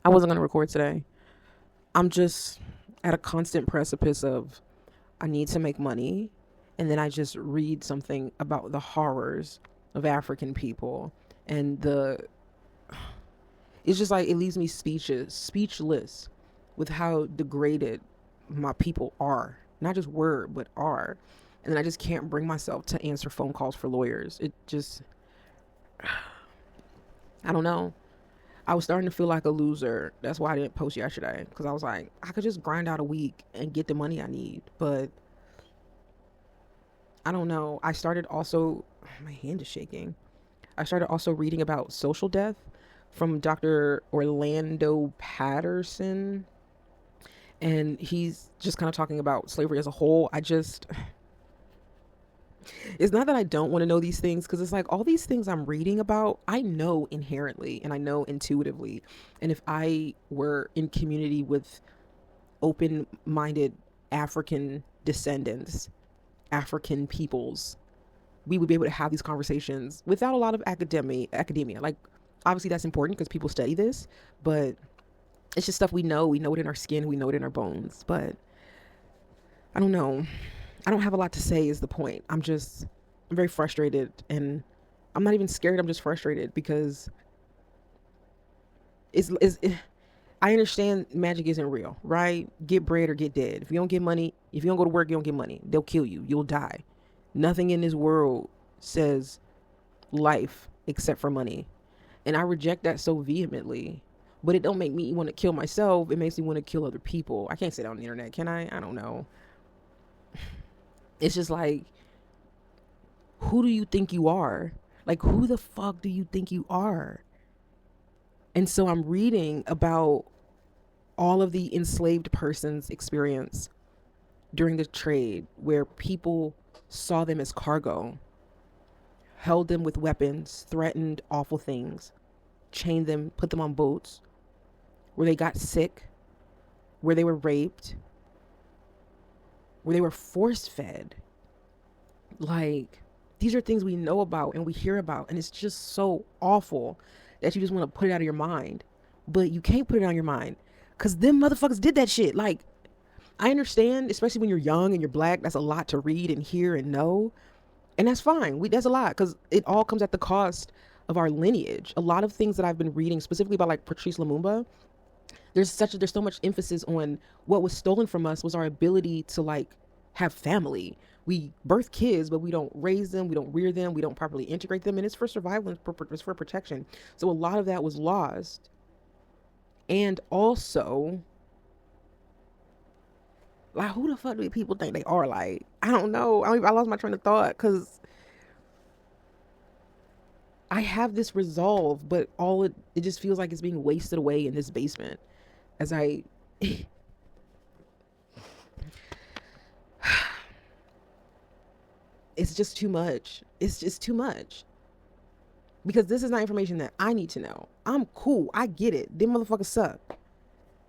I wasn't going to record today. I'm just at a constant precipice of I need to make money. And then I just read something about the horrors of African people. And it's just like it leaves me speechless with how degraded my people are. Not just were, but are. And then I just can't bring myself to answer phone calls for lawyers. It just, I don't know. I was starting to feel like a loser. That's why I didn't post yesterday. Because I was like, I could just grind out a week and get the money I need. But I don't know. My hand is shaking. I started also reading about social death from Dr. Orlando Patterson. And he's just kind of talking about slavery as a whole. It's not that I don't want to know these things, because it's like all these things I'm reading about, I know inherently and I know intuitively. And if I were in community with open minded African descendants, African peoples, we would be able to have these conversations without a lot of academia. Like, obviously, that's important because people study this, but it's just stuff we know. We know it in our skin, we know it in our bones. But I don't know. I don't have a lot to say, is the point. I'm very frustrated, and I'm not even scared. I'm just frustrated because I understand magic isn't real, right? Get bread or get dead. If you don't get money, if you don't go to work, you don't get money. They'll kill you. You'll die. Nothing in this world says life except for money. And I reject that so vehemently. But it don't make me want to kill myself. It makes me want to kill other people. I can't say that on the internet, can I? I don't know. It's just like, who do you think you are? Like, who the fuck do you think you are? And so I'm reading about all of the enslaved persons' experience during the trade, where people saw them as cargo, held them with weapons, threatened awful things, chained them, put them on boats, where they got sick, where they were raped, where they were force fed. Like, these are things we know about and we hear about, and it's just so awful that you just want to put it out of your mind. But you can't put it out of your mind because them motherfuckers did that shit. Like, I understand, especially when you're young and you're black, that's a lot to read and hear and know. And that's fine. That's a lot because it all comes at the cost of our lineage. A lot of things that I've been reading, specifically about like Patrice Lumumba, there's so much emphasis on what was stolen from us was our ability to like have family. We birth kids, but we don't raise them, we don't rear them, we don't properly integrate them, and it's for survival and it's for protection. So a lot of that was lost. And also, like, who the fuck do people think they are? Like, I don't know. I lost my train of thought because I have this resolve, but it just feels like it's being wasted away in this basement as I it's just too much. It's just too much. Because this is not information that I need to know. I'm cool. I get it. Them motherfuckers suck.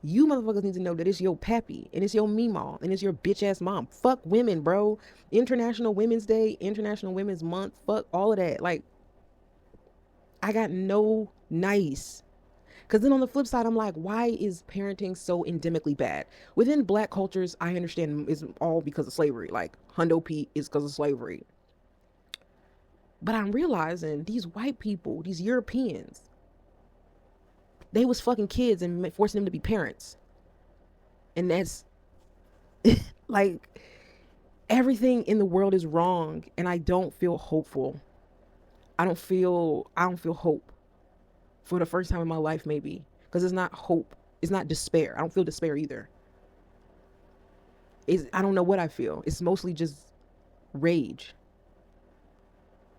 You motherfuckers need to know that it's your pappy and it's your meemaw and it's your bitch ass mom. Fuck women, bro. International Women's Day, International Women's Month. Fuck all of that. Like, I got no nice. Because then on the flip side, I'm like, why is parenting so endemically bad? Within black cultures, I understand it's all because of slavery. Like, Hundo P is because of slavery. But I'm realizing these white people, these Europeans, they was fucking kids and forcing them to be parents. And that's like, everything in the world is wrong, and I don't feel hopeful. I don't feel hope for the first time in my life, maybe, because it's not hope, it's not despair. I don't feel despair either. I don't know what I feel. It's mostly just rage,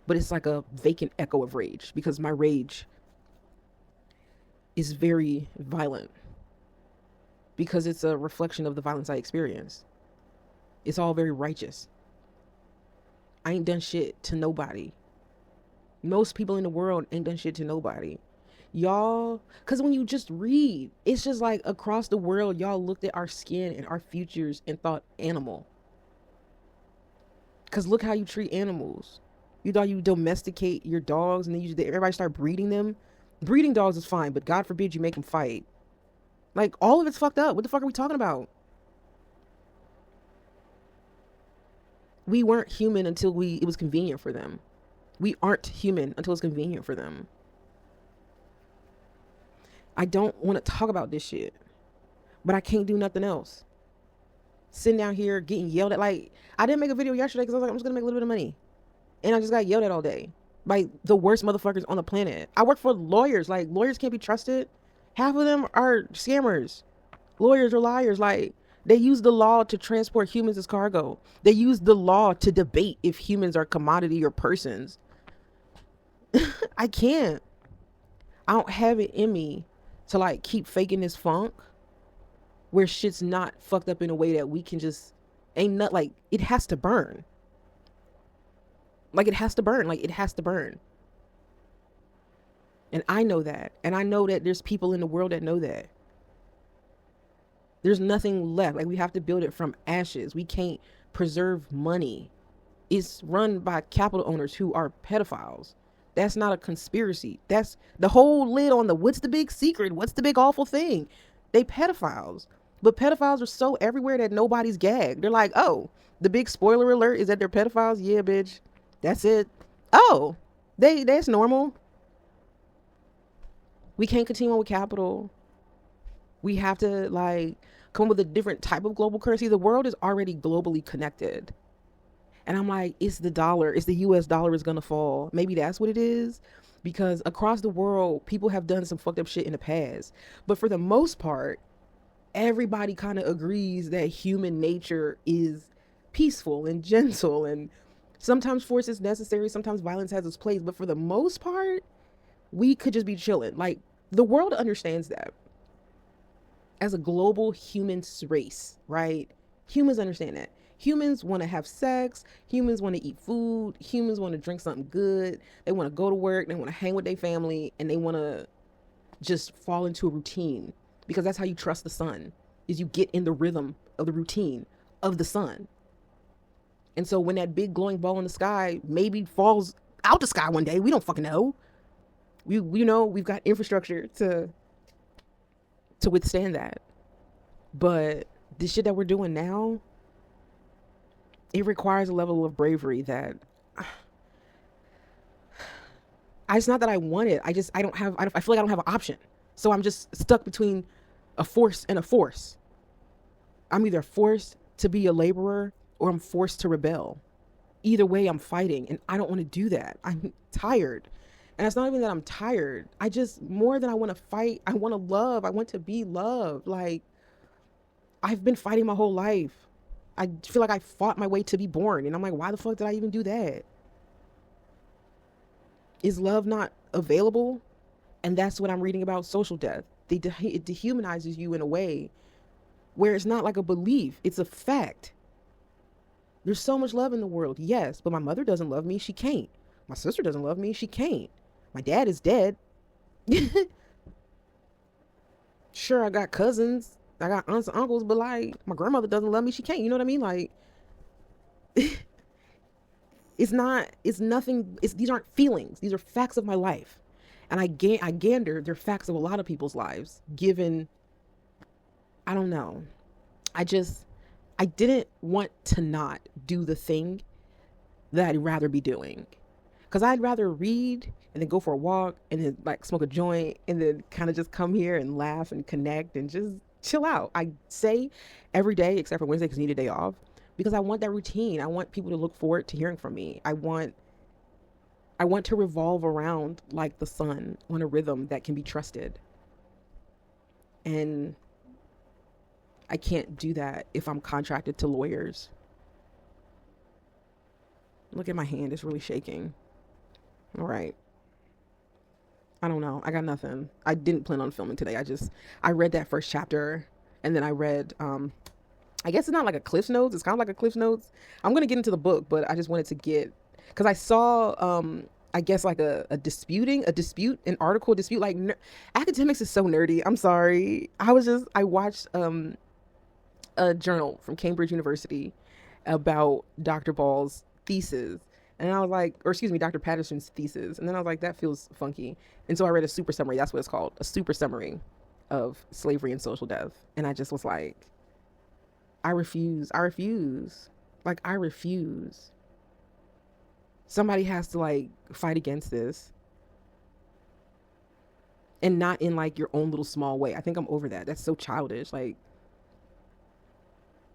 but it's like a vacant echo of rage because my rage is very violent because it's a reflection of the violence I experienced. It's all very righteous. I ain't done shit to nobody. Most people in the world ain't done shit to nobody. Y'all, because when you just read, it's just like across the world, y'all looked at our skin and our futures and thought animal. Because look how you treat animals. You thought you domesticate your dogs and then everybody start breeding them. Breeding dogs is fine, but God forbid you make them fight. Like, all of it's fucked up. What the fuck are we talking about? We weren't human until it was convenient for them. We aren't human until it's convenient for them. I don't want to talk about this shit, but I can't do nothing else. Sitting down here getting yelled at. Like, I didn't make a video yesterday because I was like, I'm just gonna make a little bit of money, and I just got yelled at all day by the worst motherfuckers on the planet. I work for lawyers. Like, lawyers can't be trusted. Half of them are scammers. Lawyers are liars. Like, they use the law to transport humans as cargo. They use the law to debate if humans are commodity or persons. I can't. I don't have it in me to like keep faking this funk where shit's not fucked up in a way that we can just ain't not like it has to burn. Like, it has to burn. Like, it has to burn. And I know that. And I know that there's people in the world that know that. There's nothing left. Like, we have to build it from ashes. We can't preserve money. It's run by capital owners who are pedophiles. That's not a conspiracy. That's the whole lid on the what's the big secret? What's the big awful thing? They pedophiles. But pedophiles are so everywhere that nobody's gagged. They're like, oh, the big spoiler alert is that they're pedophiles? Yeah, bitch. That's it. Oh, that's normal. We can't continue on with capital. We have to like come up with a different type of global currency. The world is already globally connected. And I'm like, it's the dollar. It's the US dollar is going to fall. Maybe that's what it is. Because across the world, people have done some fucked up shit in the past. But for the most part, everybody kind of agrees that human nature is peaceful and gentle. And sometimes force is necessary. Sometimes violence has its place. But for the most part, we could just be chilling. Like, the world understands that. As a global human race, right? Humans understand that. Humans want to have sex. Humans want to eat food. Humans want to drink something good. They want to go to work. They want to hang with their family. And they want to just fall into a routine. Because that's how you trust the sun, is you get in the rhythm of the routine of the sun. And so when that big glowing ball in the sky maybe falls out the sky one day, we don't fucking know. We know we've got infrastructure to withstand that. But the shit that we're doing now, it requires a level of bravery that it's not that I want it. I feel like I don't have an option. So I'm just stuck between a force and a force. I'm either forced to be a laborer or I'm forced to rebel. Either way, I'm fighting, and I don't want to do that. I'm tired. And it's not even that I'm tired. More than I want to fight, I want to love. I want to be loved. Like, I've been fighting my whole life. I feel like I fought my way to be born. And I'm like, why the fuck did I even do that? Is love not available? And that's what I'm reading about social death. It dehumanizes you in a way where it's not like a belief. It's a fact. There's so much love in the world. Yes, but my mother doesn't love me. She can't. My sister doesn't love me. She can't. My dad is dead. Sure, I got cousins. I got aunts and uncles, but like, my grandmother doesn't love me. She can't. You know what I mean? Like, these aren't feelings. These are facts of my life. And I gander, they're facts of a lot of people's lives, given, I don't know. I didn't want to not do the thing that I'd rather be doing. Because I'd rather read and then go for a walk and then like smoke a joint and then kind of just come here and laugh and connect and just chill out. I say every day except for Wednesday because I need a day off, because I want that routine. I want people to look forward to hearing from me. I want to revolve around like the sun on a rhythm that can be trusted. And I can't do that if I'm contracted to lawyers. Look at my hand, it's really shaking. All right. I don't know. I got nothing. I didn't plan on filming today. I read that first chapter and then I read, I guess it's not like a Cliff Notes. It's kind of like a Cliff Notes. I'm going to get into the book, but I just wanted to because I saw, I guess like an article dispute. Like academics is so nerdy. I'm sorry. I watched, a journal from Cambridge University about Dr. Ball's thesis. And I was like, Dr. Patterson's thesis. And then I was like, that feels funky. And so I read a super summary. That's what it's called. A super summary of slavery and social death. And I just was like, I refuse. I refuse. Like, I refuse. Somebody has to like fight against this. And not in like your own little small way. I think I'm over that. That's so childish. Like,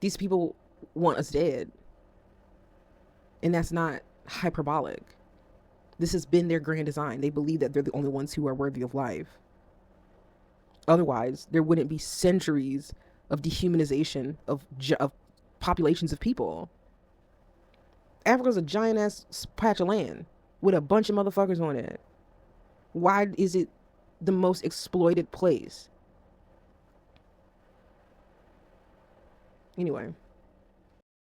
these people want us dead. And that's not hyperbolic. This has been their grand design. They believe that they're the only ones who are worthy of life. Otherwise, there wouldn't be centuries of dehumanization of populations of people. Africa's a giant ass patch of land with a bunch of motherfuckers on it. Why is it the most exploited place? Anyway.